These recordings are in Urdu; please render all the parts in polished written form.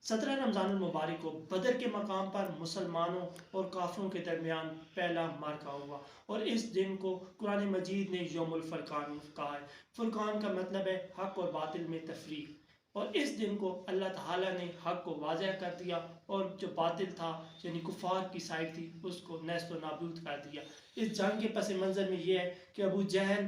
17 رمضان المبارک کو بدر کے مقام پر مسلمانوں اور کافروں کے درمیان پہلا معرکہ ہوا، اور اس دن کو قرآن مجید نے یوم الفرقان کہا ہے۔ فرقان کا مطلب ہے حق اور باطل میں تفریق، اور اس دن کو اللہ تعالیٰ نے حق کو واضح کر دیا، اور جو باطل تھا یعنی کفار کی سائڈ تھی اس کو نیست و نابود کر دیا۔ اس جنگ کے پس منظر میں یہ ہے کہ ابو جہل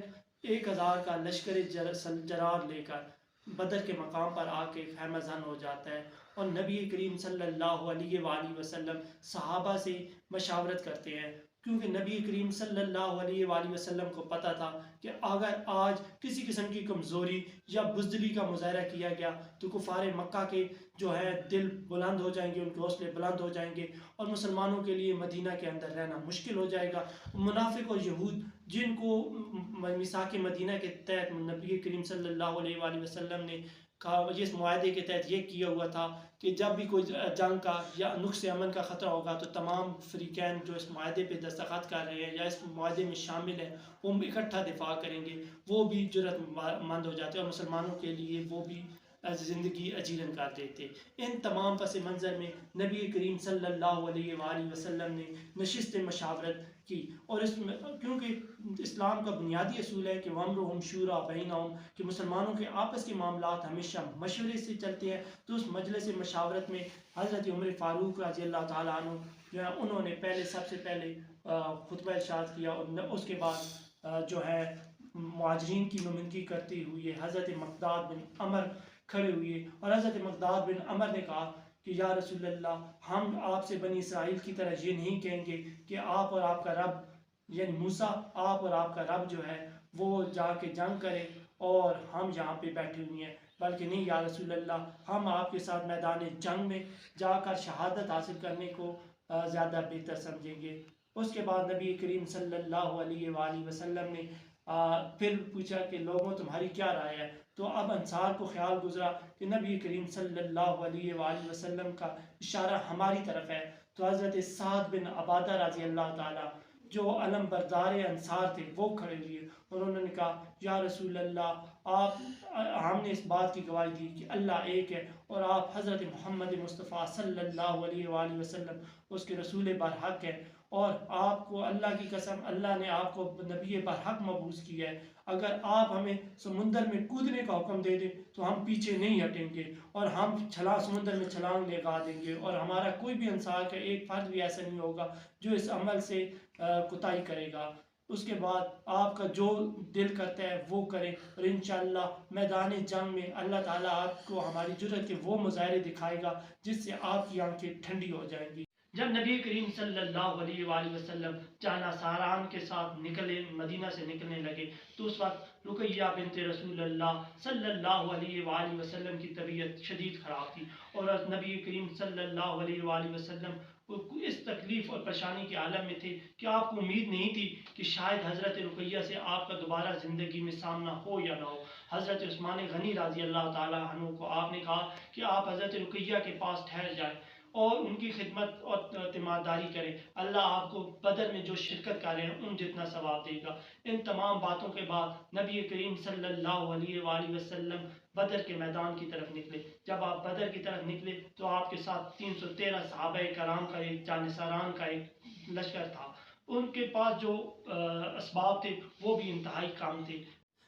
1000 کا لشکر جرار لے کر بدر کے مقام پر آ کے خیمہ زن ہو جاتا ہے، اور نبی کریم صلی اللہ علیہ وآلہ وسلم صحابہ سے مشاورت کرتے ہیں، کیونکہ نبی کریم صلی اللہ علیہ وآلہ وسلم کو پتا تھا کہ اگر آج کسی قسم کی کمزوری یا بزدلی کا مظاہرہ کیا گیا تو کفار مکہ کے جو ہے دل بلند ہو جائیں گے، ان کے حوصلے بلند ہو جائیں گے، اور مسلمانوں کے لیے مدینہ کے اندر رہنا مشکل ہو جائے گا۔ منافق اور یہود جن کو میثاق مدینہ کے تحت نبی کریم صلی اللہ علیہ وآلہ وسلم نے اس معاہدے کے تحت یہ کیا ہوا تھا کہ جب بھی کوئی جنگ کا یا نقص امن کا خطرہ ہوگا تو تمام فریقین جو اس معاہدے پہ دستخط کر رہے ہیں یا اس معاہدے میں شامل ہیں وہ اکٹھا دفاع کریں گے، وہ بھی جرأت مند ہو جاتے ہیں، اور مسلمانوں کے لیے وہ بھی زندگی اجیرن کر دیتے۔ ان تمام پس منظر میں نبی کریم صلی اللہ علیہ وآلہ وسلم نے نشست مشاورت کی، اور اس میں کیونکہ اسلام کا بنیادی اصول ہے کہ وَأَمْرُهُمْ شُورَىٰ بَيْنَهُمْ، کہ مسلمانوں کے آپس کے معاملات ہمیشہ مشورے سے چلتے ہیں، تو اس مجلس مشاورت میں حضرت عمر فاروق رضی اللہ تعالیٰ عنہ جو ہے انہوں نے سب سے پہلے خطبہ ارشاد کیا، اور اس کے بعد جو ہے مہاجرین کی نمائندگی کرتے ہوئے حضرت مقداد بن عمر کھڑے ہوئے، اور حضرت مقداد بن عمر نے کہا کہ یا رسول اللہ، ہم آپ سے بنی اسرائیل کی طرح یہ نہیں کہیں گے کہ آپ اور آپ کا رب یعنی موسیٰ، آپ اور آپ کا رب جو ہے وہ جا کے جنگ کرے اور ہم یہاں پہ بیٹھے ہوئے ہیں، بلکہ نہیں یا رسول اللہ، ہم آپ کے ساتھ میدان جنگ میں جا کر شہادت حاصل کرنے کو زیادہ بہتر سمجھیں گے۔ اس کے بعد نبی کریم صلی اللہ علیہ وآلہ وسلم نے پھر پوچھا کہ لوگوں تمہاری کیا رائے ہے، تو اب انصار کو خیال گزرا کہ نبی کریم صلی اللہ علیہ وآلہ وسلم کا اشارہ ہماری طرف ہے، تو حضرت سعد بن عبادہ رضی اللہ تعالیٰ جو علم بردار انصار تھے وہ کھڑے ہوئے، اور انہوں نے کہا یا رسول اللہ، ہم نے اس بات کی گواہی دی کہ اللہ ایک ہے، اور آپ حضرت محمد مصطفیٰ صلی اللہ علیہ وآلہ وسلم اس کے رسول برحق ہیں، اور آپ کو اللہ کی قسم اللہ نے آپ کو نبی برحق مبعوث کیا ہے، اگر آپ ہمیں سمندر میں کودنے کا حکم دے دیں تو ہم پیچھے نہیں ہٹیں گے، اور ہم سمندر میں چھلانگ لگا دیں گے، اور ہمارا کوئی بھی انصار کا ایک فرد بھی ایسا نہیں ہوگا جو اس عمل سے کوتاہی کرے گا۔ اس کے بعد آپ کا جو دل کرتا ہے وہ کریں، اور انشاءاللہ میدان جنگ میں اللہ تعالیٰ آپ کو ہماری جرأت کے وہ مظاہرے دکھائے گا جس سے آپ کی آنکھیں ٹھنڈی ہو جائیں گی۔ جب نبی کریم صلی اللہ علیہ وآلہ وسلم جانا ساران کے ساتھ مدینہ سے نکلنے لگے، تو اس وقت رقیہ بنت رسول اللہ صلی اللہ علیہ وآلہ وسلم کی طبیعت شدید خراب تھی، اور نبی کریم صلی اللہ علیہ وآلہ وسلم اس تکلیف اور پریشانی کے عالم میں تھے کہ آپ کو امید نہیں تھی کہ شاید حضرت رقیہ سے آپ کا دوبارہ زندگی میں سامنا ہو یا نہ ہو۔ حضرت عثمان غنی رضی اللہ تعالیٰ عنہ کو آپ نے کہا کہ آپ حضرت رقیہ کے پاس ٹھہر جائیں اور ان کی خدمت اور تیمارداری کریں، اللہ آپ کو بدر میں جو شرکت کر رہے ہیں ان جتنا ثواب دے گا۔ ان تمام باتوں کے بعد نبی کریم صلی اللہ علیہ وآلہ وسلم بدر کے میدان کی طرف نکلے۔ جب آپ بدر کی طرف نکلے تو آپ کے ساتھ 313 صحابہ کرام کا ایک جانثاران کا ایک لشکر تھا، ان کے پاس جو اسباب تھے وہ بھی انتہائی کم تھے۔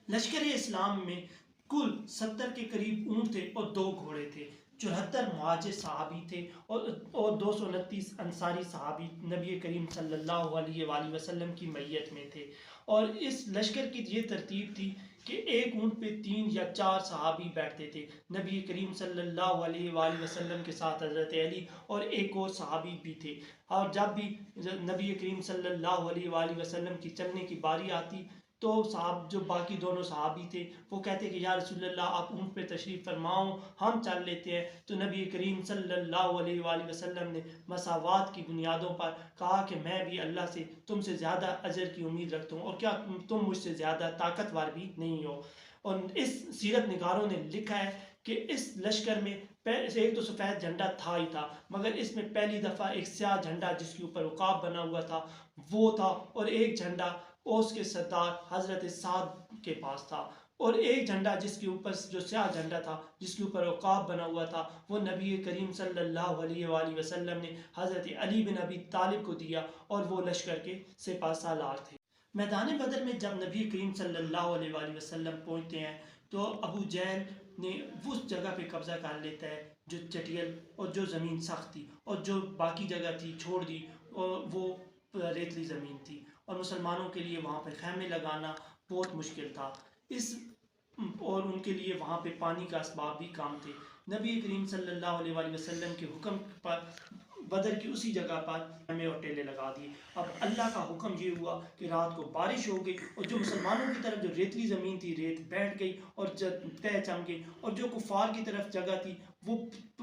لشکر اسلام میں کل 70 کے قریب اونٹ تھے اور 2 گھوڑے تھے، 74 مہاجر صحابی تھے اور 229 انصاری صحابی نبی کریم صلی اللہ علیہ وآلہ وسلم کی معیت میں تھے، اور اس لشکر کی یہ ترتیب تھی کہ ایک اونٹ پہ 3 یا 4 صحابی بیٹھتے تھے۔ نبی کریم صلی اللہ علیہ وآلہ وسلم کے ساتھ حضرت علی اور ایک اور صحابی بھی تھے، اور جب بھی نبی کریم صلی اللہ علیہ وآلہ وسلم کی چلنے کی باری آتی تو جو باقی دونوں صحابی تھے وہ کہتے کہ یا رسول اللہ آپ اونٹ پہ تشریف فرماؤ، ہم چل لیتے ہیں، تو نبی کریم صلی اللہ علیہ وآلہ وسلم نے مساوات کی بنیادوں پر کہا کہ میں بھی اللہ سے تم سے زیادہ اجر کی امید رکھتا ہوں، اور کیا تم مجھ سے زیادہ طاقتور بھی نہیں ہو۔ اور اس سیرت نگاروں نے لکھا ہے کہ اس لشکر میں ایک تو سفید جھنڈا تھا ہی تھا، مگر اس میں پہلی دفعہ ایک سیاہ جھنڈا جس کے اوپر عقاب بنا ہوا تھا وہ تھا، اور ایک جھنڈا اوس کے سردار حضرت سعد کے پاس تھا، اور ایک جھنڈا جس کے اوپر جو سیاہ جھنڈا تھا جس کے اوپر عقاب بنا ہوا تھا وہ نبی کریم صلی اللہ علیہ وآلہ وسلم نے حضرت علی بن ابی طالب کو دیا اور وہ لشکر کے سپہ سالار تھے۔ میدان بدر میں جب نبی کریم صلی اللہ علیہ وآلہ وسلم پہنچتے ہیں تو ابو جہل نے اس جگہ پہ قبضہ کر لیتا ہے جو چٹیل اور جو زمین سخت تھی، اور جو باقی جگہ تھی چھوڑ دی اور وہ ریتلی زمین تھی، اور مسلمانوں کے لیے وہاں پہ خیمے لگانا بہت مشکل تھا، اس اور ان کے لیے وہاں پہ پانی کا اسباب بھی کام تھے۔ نبی کریم صلی اللہ علیہ وآلہ وسلم کے حکم پر بدر کی اسی جگہ پر خیمے اور ٹیلے لگا دیے۔ اب اللہ کا حکم یہ ہوا کہ رات کو بارش ہو گئی اور جو مسلمانوں کی طرف جو ریتلی زمین تھی ریت بیٹھ گئی اور تہ چم گئی، اور جو کفار کی طرف جگہ تھی وہ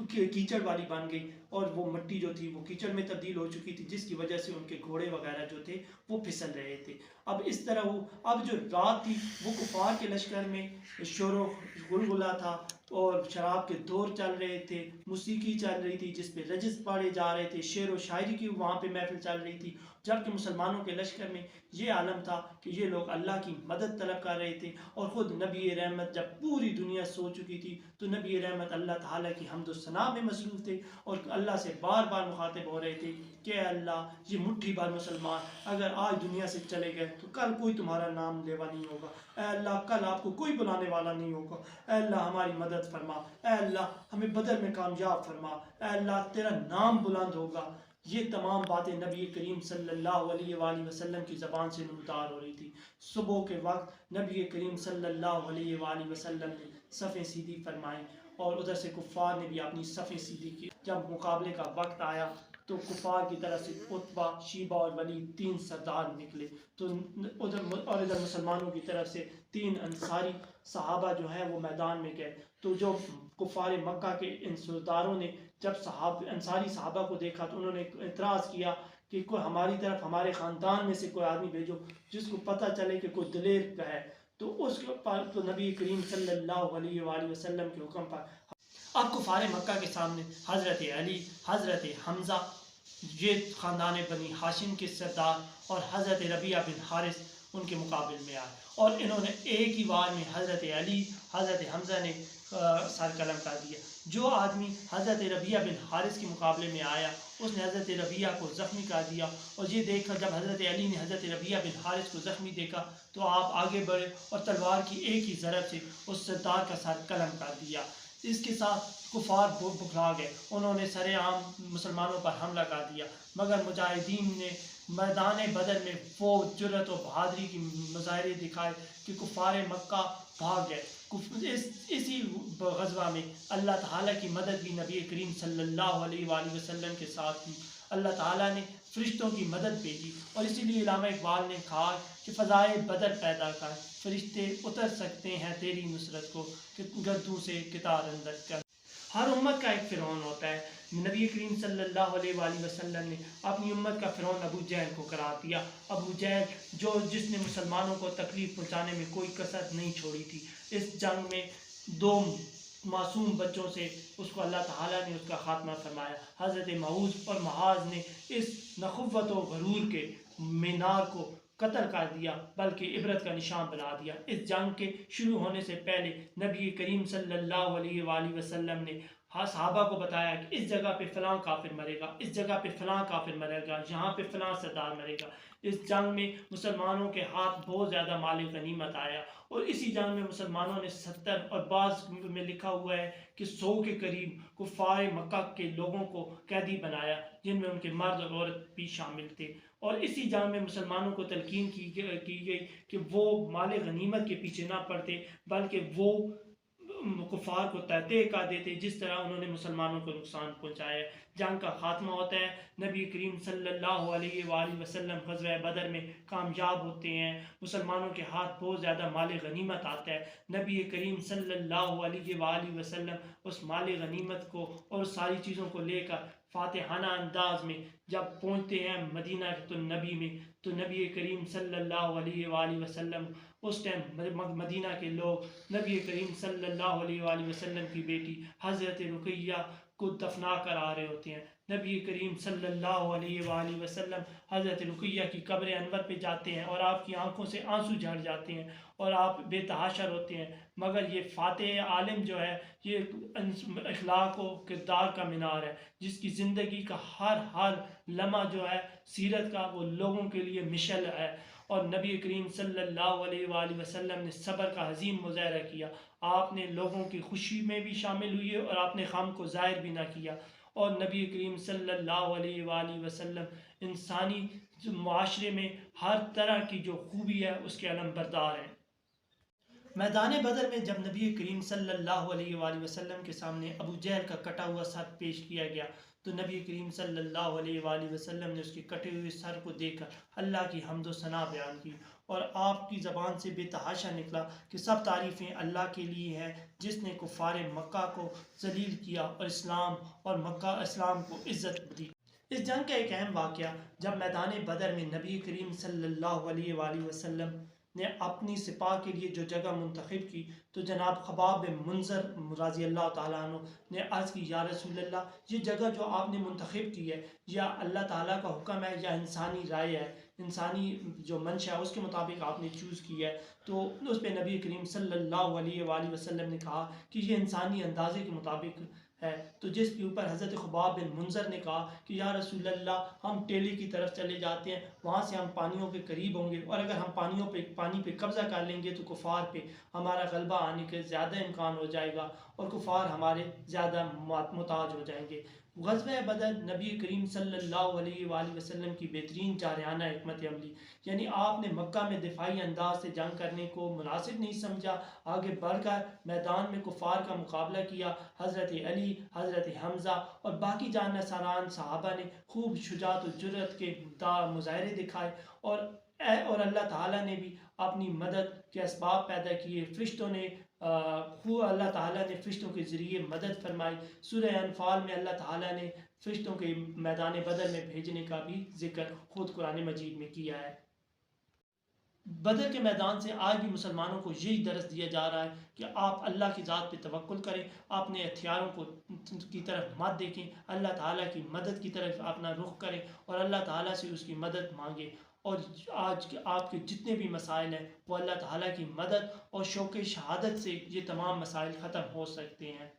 کیچڑ والی بن گئی، اور وہ مٹی جو تھی وہ کیچڑ میں تبدیل ہو چکی تھی، جس کی وجہ سے ان کے گھوڑے وغیرہ جو تھے وہ پھسل رہے تھے۔ اب اس طرح اب جو رات تھی وہ کفار کے لشکر میں شور و غلغلہ تھا، اور شراب کے دور چل رہے تھے، موسیقی چل رہی تھی جس پہ رجز پڑے جا رہے تھے، شعر و شاعری کی وہاں پہ محفل چل رہی تھی، جبکہ مسلمانوں کے لشکر میں یہ عالم تھا کہ یہ لوگ اللہ کی مدد طلب کر رہے تھے، اور خود نبی رحمت جب پوری دنیا سو چکی تھی تو نبی رحمت اللہ تعالیٰ کی حمد و ثنا میں مصروف تھے، اور اللہ سے بار بار مخاطب ہو رہے تھے کہ اے اللہ یہ مٹھی بھر مسلمان اگر آج دنیا سے چلے گئے تو کل کوئی تمہارا نام لیوا نہیں ہوگا، اے اللہ کل آپ کو کوئی بلانے والا نہیں ہوگا، اے اللہ ہماری مدد فرما، اے اللہ ہمیں بدر میں کامیاب فرما، اے اللہ تیرا نام بلند ہوگا۔ یہ تمام باتیں نبی کریم صلی اللہ علیہ وآلہ وسلم کی زبان سے نمودار ہو رہی تھی۔ صبح کے وقت نبی کریم صلی اللہ علیہ وآلہ وسلم نے صفیں سیدھی فرمائیں، اور ادھر سے کفار نے بھی اپنی صفیں سیدھی کی۔ جب مقابلے کا وقت آیا تو کفار کی طرف سے عتبہ، شیبہ اور ولید 3 سردار نکلے، تو ادھر مسلمانوں کی طرف سے 3 انصاری صحابہ جو ہیں وہ میدان میں گئے۔ تو جو کفار مکہ کے ان سرداروں نے جب انصاری صحابہ کو دیکھا تو انہوں نے اعتراض کیا کہ کوئی ہماری طرف ہمارے خاندان میں سے کوئی آدمی بھیجو جس کو پتہ چلے کہ کوئی دلیر ہے، تو اس پر تو نبی کریم صلی اللہ علیہ وآلہ وسلم کے حکم پر اب کفار مکہ کے سامنے حضرت علی، حضرت حمزہ یہ خاندان بنی ہاشم کے سردار اور حضرت ربیعہ بن حارث ان کے مقابل میں آئے، اور انہوں نے ایک ہی بار میں حضرت علی، حضرت حمزہ نے سر قلم کر دیا۔ جو آدمی حضرت ربیعہ بن حارث کے مقابلے میں آیا اس نے حضرت ربیعہ کو زخمی کر دیا، اور یہ دیکھ کر جب حضرت علی نے حضرت ربیعہ بن حارث کو زخمی دیکھا تو آپ آگے بڑھے اور تلوار کی ایک ہی ضرب سے اس سردار کا سر قلم کر دیا۔ اس کے ساتھ کفار بکھرا گئے، انہوں نے سر عام مسلمانوں پر حملہ کر دیا، مگر مجاہدین نے میدان بدر میں وہ جرأت و بہادری کی مظاہرے دکھائے کہ کفار مکہ بھاگ گئے۔ اسی غزوہ میں اللہ تعالیٰ کی مدد بھی نبی کریم صلی اللہ علیہ وآلہ وسلم کے ساتھ تھی۔ اللہ تعالیٰ نے فرشتوں کی مدد بھیجی، اور اسی لیے علامہ اقبال نے کہا کہ فضائے بدر پیدا کر، فرشتے اتر سکتے ہیں تیری نصرت کو گردوں سے کتار اندر کر۔ ہر امت کا ایک فرعون ہوتا ہے، نبی کریم صلی اللہ علیہ وآلہ وسلم نے اپنی امت کا فرعون ابو جہل کو قرار دیا۔ ابو جہل جس نے مسلمانوں کو تکلیف پہنچانے میں کوئی کسر نہیں چھوڑی تھی۔ اس جنگ میں 2 معصوم بچوں سے اس کو اللہ تعالیٰ نے اس کا خاتمہ فرمایا۔ حضرت معوذ اور معاذ نے اس نخوت و غرور کے مینار کو قتل کر دیا، بلکہ عبرت کا نشان بنا دیا۔ اس جنگ کے شروع ہونے سے پہلے نبی کریم صلی اللہ علیہ وآلہ وسلم نے صحابہ کو بتایا کہ اس جگہ پہ فلاں کافر مرے گا، اس جگہ پہ فلاں کافر مرے گا، یہاں پہ فلاں سردار مرے گا۔ اس جنگ میں مسلمانوں کے ہاتھ بہت زیادہ مال غنیمت آیا، اور اسی جنگ میں مسلمانوں نے 70 اور بعض میں لکھا ہوا ہے کہ 100 کے قریب کفار مکہ کے لوگوں کو قیدی بنایا، جن میں ان کے مرد اور عورت بھی شامل تھے۔ اور اسی جنگ میں مسلمانوں کو تلقین کی گئی کہ وہ مال غنیمت کے پیچھے نہ پڑتے، بلکہ وہ کفار کو تہتے کر دیتے جس طرح انہوں نے مسلمانوں کو نقصان پہنچایا ہے۔ جنگ کا خاتمہ ہوتا ہے، نبی کریم صلی اللہ علیہ وآلہ وسلم غزوہ بدر میں کامیاب ہوتے ہیں، مسلمانوں کے ہاتھ بہت زیادہ مال غنیمت آتا ہے۔ نبی کریم صلی اللہ علیہ وآلہ وسلم اس مال غنیمت کو اور ساری چیزوں کو لے کر فاتحانہ انداز میں جب پہنچتے ہیں مدینہ النبی میں، تو نبی کریم صلی اللہ علیہ وآلہ وسلم اس ٹائم مدینہ کے لوگ نبی کریم صلی اللہ علیہ وآلہ وسلم کی بیٹی حضرت رقیہ کو دفنا کر آ رہے ہوتے ہیں۔ نبی کریم صلی اللہ علیہ وآلہ وسلم حضرت رقیہ کی قبر انور پہ جاتے ہیں اور آپ کی آنکھوں سے آنسو جھڑ جاتے ہیں اور آپ بے تحاشر ہوتے ہیں، مگر یہ فاتح عالم جو ہے یہ اخلاق و کردار کا مینار ہے، جس کی زندگی کا ہر لمحہ جو ہے سیرت کا وہ لوگوں کے لیے مشعل ہے۔ اور نبی کریم صلی اللہ علیہ وآلہ وسلم نے صبر کا عظیم مظاہرہ کیا، آپ نے لوگوں کی خوشی میں بھی شامل ہوئے اور آپ نے غم کو ظاہر بھی نہ کیا۔ اور نبی کریم صلی اللہ علیہ وآلہ وسلم انسانی معاشرے میں ہر طرح کی جو خوبی ہے اس کے علم بردار ہیں۔ میدان بدر میں جب نبی کریم صلی اللہ علیہ وآلہ وسلم کے سامنے ابو جہل کا کٹا ہوا سر پیش کیا گیا تو نبی کریم صلی اللہ علیہ وآلہ وسلم نے اس کے کٹے ہوئے سر کو دیکھ کر اللہ کی حمد و ثنا بیان کی، اور آپ کی زبان سے بے تحاشا نکلا کہ سب تعریفیں اللہ کے لیے ہیں جس نے کفار مکہ کو ذلیل کیا اور اسلام کو عزت دی۔ اس جنگ کا ایک اہم واقعہ جب میدان بدر میں نبی کریم صلی اللہ علیہ وآلہ وسلم نے اپنی سپاہ کے لیے جو جگہ منتخب کی تو جناب خباب بن منذر رضی اللہ تعالیٰ عنہ نے عرض کی، یا رسول اللہ، یہ جگہ جو آپ نے منتخب کی ہے یا اللہ تعالیٰ کا حکم ہے یا انسانی رائے ہے، انسانی جو منشا ہے اس کے مطابق آپ نے چوز کی ہے؟ تو اس پہ نبی کریم صلی اللہ علیہ وآلہ وسلم نے کہا کہ یہ انسانی اندازے کے مطابق ہے، تو جس کے اوپر حضرت خباب بن منذر نے کہا کہ یا رسول اللہ، ہم ٹیلی کی طرف چلے جاتے ہیں، وہاں سے ہم پانیوں کے قریب ہوں گے، اور اگر ہم پانی پہ قبضہ کر لیں گے تو کفار پہ ہمارا غلبہ آنے کے زیادہ امکان ہو جائے گا اور کفار ہمارے زیادہ محتاج ہو جائیں گے۔ غزوہ بدر نبی کریم صلی اللہ علیہ وآلہ وسلم کی بہترین جارحانہ حکمت عملی، یعنی آپ نے مکہ میں دفاعی انداز سے جنگ کرنے کو مناسب نہیں سمجھا، آگے بڑھ کر میدان میں کفار کا مقابلہ کیا۔ حضرت علی، حضرت حمزہ اور باقی جانشینان صحابہ نے خوب شجاعت و جرأت کے مظاہرے دکھائے، اور اللہ تعالیٰ نے بھی اپنی مدد کے اسباب پیدا کیے۔ فرشتوں نے اللہ تعالیٰ نے فرشتوں کے ذریعے مدد فرمائی۔ سورہ انفال میں اللہ تعالیٰ نے فرشتوں کے میدان بدر میں بھیجنے کا بھی ذکر خود قرآن مجید میں کیا ہے۔ بدر کے میدان سے آج بھی مسلمانوں کو یہی درس دیا جا رہا ہے کہ آپ اللہ کی ذات پہ توکل کریں، اپنے ہتھیاروں کی طرف مت دیکھیں، اللہ تعالیٰ کی مدد کی طرف اپنا رخ کریں اور اللہ تعالیٰ سے اس کی مدد مانگیں، اور آج کے آپ کے جتنے بھی مسائل ہیں وہ اللہ تعالیٰ کی مدد اور شوق شہادت سے یہ تمام مسائل ختم ہو سکتے ہیں۔